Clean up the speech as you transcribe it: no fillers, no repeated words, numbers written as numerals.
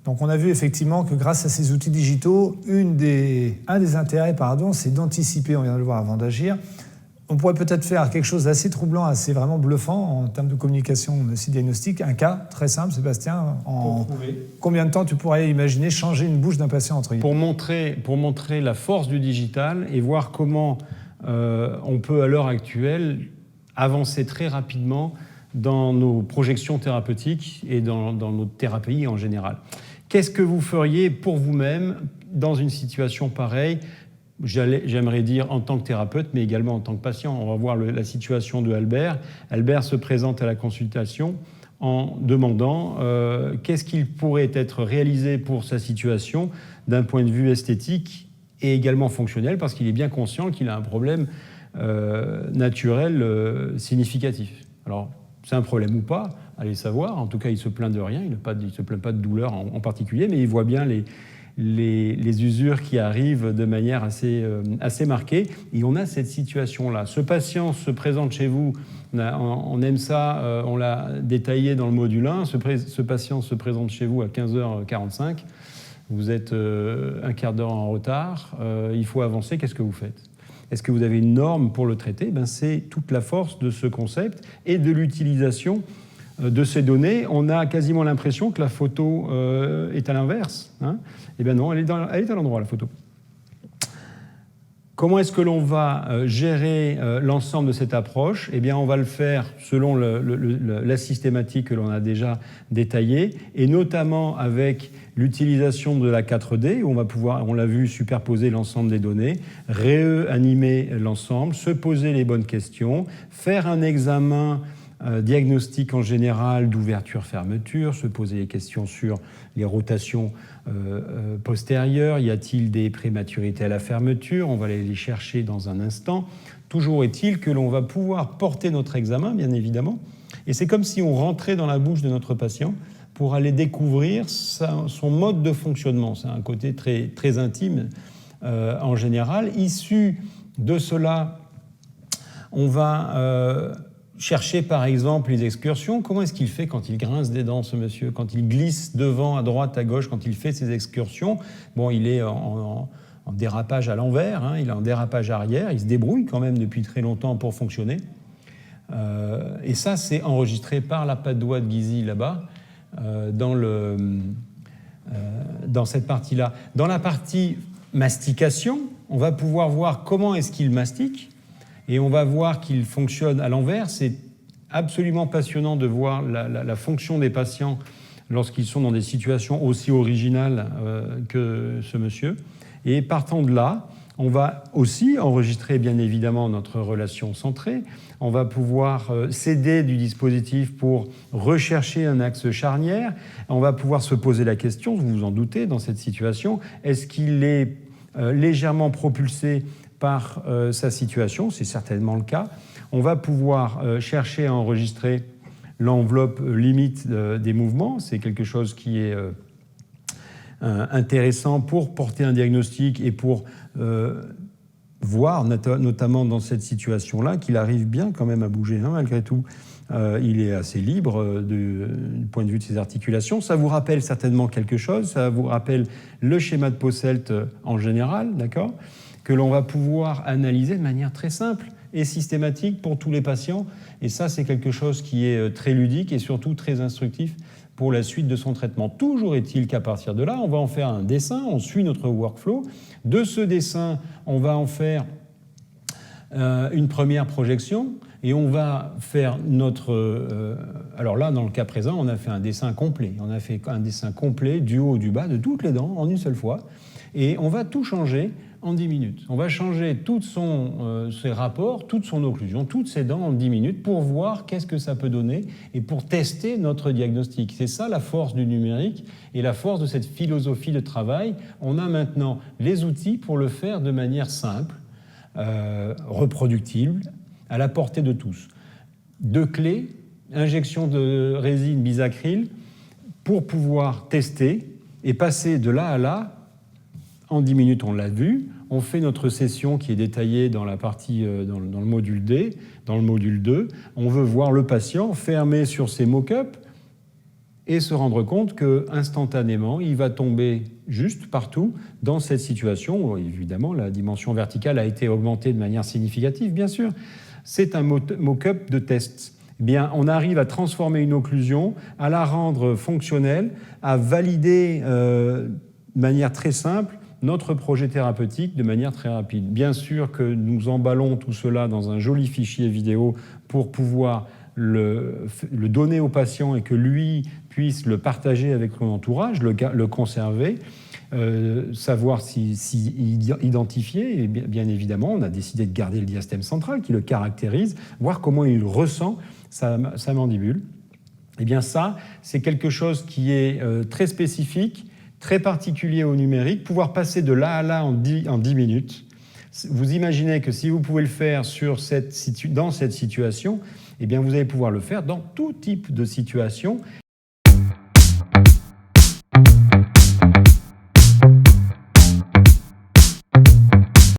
Donc on a vu effectivement que grâce à ces outils digitaux, un des intérêts, c'est d'anticiper, on vient de le voir avant d'agir. On pourrait peut-être faire quelque chose d'assez troublant, assez vraiment bluffant en termes de communication aussi diagnostique. Un cas très simple, Sébastien, en combien de temps tu pourrais imaginer changer une bouche d'un patient entre guillemets ? Pour montrer la force du digital et voir comment on peut à l'heure actuelle avancer très rapidement dans nos projections thérapeutiques et dans notre thérapie en général. Qu'est-ce que vous feriez pour vous-même dans une situation pareille ? J'aimerais dire en tant que thérapeute, mais également en tant que patient. On va voir la situation de Albert. Albert se présente à la consultation en demandant qu'est-ce qu'il pourrait être réalisé pour sa situation d'un point de vue esthétique et également fonctionnel, parce qu'il est bien conscient qu'il a un problème naturel significatif. Alors, c'est un problème ou pas, allez savoir. En tout cas, il ne se plaint de rien, il ne se plaint pas de douleur en particulier, mais il voit bien les usures qui arrivent de manière assez marquée. Et on a cette situation-là. Ce patient se présente chez vous, on aime ça, on l'a détaillé dans le module 1. Ce patient se présente chez vous à 15h45. Vous êtes un quart d'heure en retard, il faut avancer, qu'est-ce que vous faites ? Est-ce que vous avez une norme pour le traiter ? C'est toute la force de ce concept et de l'utilisation de ces données. On a quasiment l'impression que la photo est à l'inverse. Eh bien non, elle est à l'endroit, la photo. Comment est-ce que l'on va gérer l'ensemble de cette approche ? Eh bien, on va le faire selon la systématique que l'on a déjà détaillée, et notamment avec l'utilisation de la 4D, où on va pouvoir, on l'a vu, superposer l'ensemble des données, réanimer l'ensemble, se poser les bonnes questions, faire un examen diagnostic en général d'ouverture-fermeture, se poser les questions sur les rotations postérieures, y a-t-il des prématurités à la fermeture, on va aller les chercher dans un instant. Toujours est-il que l'on va pouvoir porter notre examen, bien évidemment, et c'est comme si on rentrait dans la bouche de notre patient pour aller découvrir son mode de fonctionnement. C'est un côté très, très intime en général. Issu de cela, on va chercher par exemple les excursions. Comment est-ce qu'il fait quand il grince des dents, ce monsieur ? Quand il glisse devant, à droite, à gauche, quand il fait ses excursions, bon, il est en dérapage à l'envers, il est en dérapage arrière, il se débrouille quand même depuis très longtemps pour fonctionner. Et ça, c'est enregistré par la patte doigt de Guizy là-bas, dans cette partie-là. Dans la partie mastication, on va pouvoir voir comment est-ce qu'il mastique, et on va voir qu'il fonctionne à l'envers. C'est absolument passionnant de voir la fonction des patients lorsqu'ils sont dans des situations aussi originales que ce monsieur. Et partant de là, on va aussi enregistrer bien évidemment notre relation centrée. On va pouvoir s'aider du dispositif pour rechercher un axe charnière. On va pouvoir se poser la question, vous vous en doutez, dans cette situation, est-ce qu'il est légèrement propulsé par sa situation ? C'est certainement le cas. On va pouvoir chercher à enregistrer l'enveloppe limite des mouvements. C'est quelque chose qui est intéressant pour porter un diagnostic et pour voir, notamment dans cette situation-là, qu'il arrive bien quand même à bouger, malgré tout. Il est assez libre du point de vue de ses articulations. Ça vous rappelle certainement quelque chose, ça vous rappelle le schéma de Posselt en général, d'accord, que l'on va pouvoir analyser de manière très simple et systématique pour tous les patients. Et ça, c'est quelque chose qui est très ludique et surtout très instructif pour la suite de son traitement. Toujours est-il qu'à partir de là, on va en faire un dessin, on suit notre workflow. De ce dessin, on va en faire une première projection et on va faire notre... alors là, dans le cas présent, on a fait un dessin complet. On a fait un dessin complet du haut au du bas, de toutes les dents, en une seule fois. Et on va tout changer en 10 minutes. On va changer tous ses rapports, toute son occlusion, toutes ses dents en 10 minutes pour voir qu'est-ce que ça peut donner et pour tester notre diagnostic. C'est ça la force du numérique et la force de cette philosophie de travail. On a maintenant les outils pour le faire de manière simple, reproductible, à la portée de tous. 2 clés, injection de résine bisacryl pour pouvoir tester et passer de là à là. En 10 minutes, on l'a vu. On fait notre session qui est détaillée dans la partie, dans le module D, dans le module 2. On veut voir le patient fermé sur ses mock-ups et se rendre compte qu'instantanément, il va tomber juste partout dans cette situation où, évidemment, la dimension verticale a été augmentée de manière significative, bien sûr. C'est un mock-up de test. Eh bien, on arrive à transformer une occlusion, à la rendre fonctionnelle, à valider de manière très simple notre projet thérapeutique de manière très rapide. Bien sûr que nous emballons tout cela dans un joli fichier vidéo pour pouvoir le donner au patient et que lui puisse le partager avec son entourage, le conserver, savoir identifier. Et bien évidemment, on a décidé de garder le diastème central qui le caractérise, voir comment il ressent sa mandibule. Eh bien ça, c'est quelque chose qui est très spécifique, très particulier au numérique, pouvoir passer de là à là en 10 minutes. Vous imaginez que si vous pouvez le faire dans cette situation, eh bien vous allez pouvoir le faire dans tout type de situation.